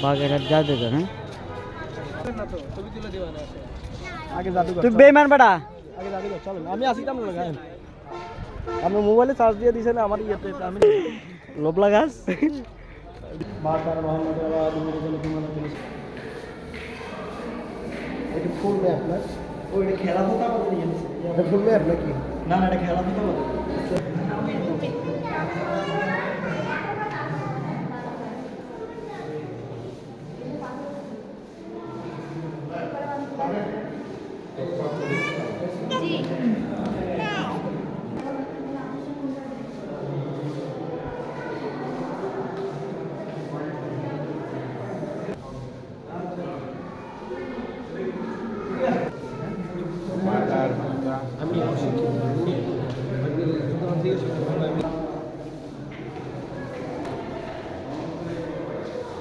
বাগেরহাট জাদুঘর। হ্যাঁ আগে জাদুঘর তুই বেমান বেটা। আগে জাদুঘর চলো আমি আসিতাম না গায়ে আমার মোবাইলে চার্জ দিয়ে দিছে না আমার ইয়েতে আমি লোবলা গাছ। বারবার মোহাম্মদ আলা দুমিরে গেলে তোমার এটা ফুল ম্যাপ না ওইটা খেলা হতো আমাদের নিয়েছে এটা ফুল ম্যাপ নাকি না না এটা খেলা হতো।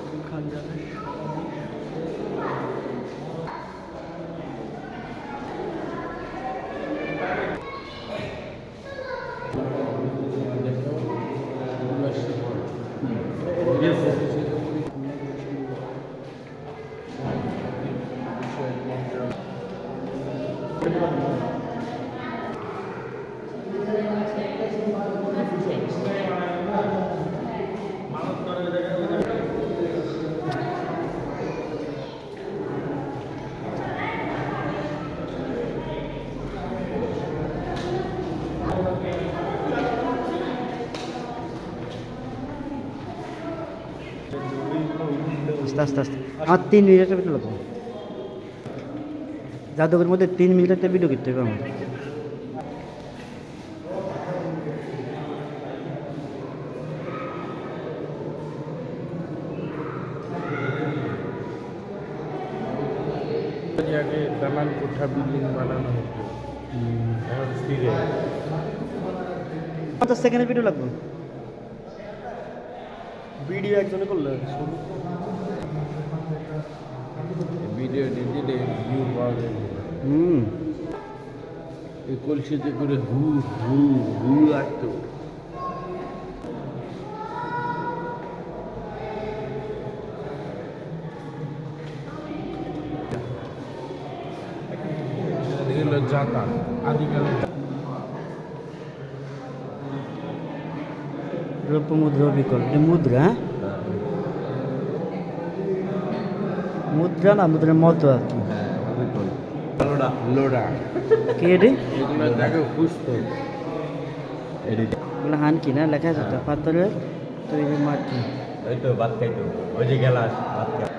আমি খান যাবে আস্তে আস্তে আস্তে আমার 3 মিনিট একটা ভিডিও লাগবে। জাদুঘরের মধ্যে 3 মিনিট একটা ভিডিও করতে হবে আমার। আগে দালান কোঠা বিল্ডিং বানানো হতো এখন ফিরে 50 সেকেন্ডের ভিডিও লাগবে। ভিডিও একজনে করলে ভিডিও দিলে ভিউ পাওয়া যাবে। এই কলসিতে করে ঘু ঘু ঘু আসতো। এগুলো জাতা আদিকালে রৌপ্য মুদ্রা বিকল্প এটা মুদ্রা। হ্যাঁ মুদ্রা না মুদ্রার মতো আর কি। লোডা লোডা কি এটি? এগুলো দেখো খুঁজতো এগুলো হান কি না লেখা আছে তো পাথরের তৈরি মাটি। ওই তো ভাত খাইতো ওই যে গেলাস ভাত খাই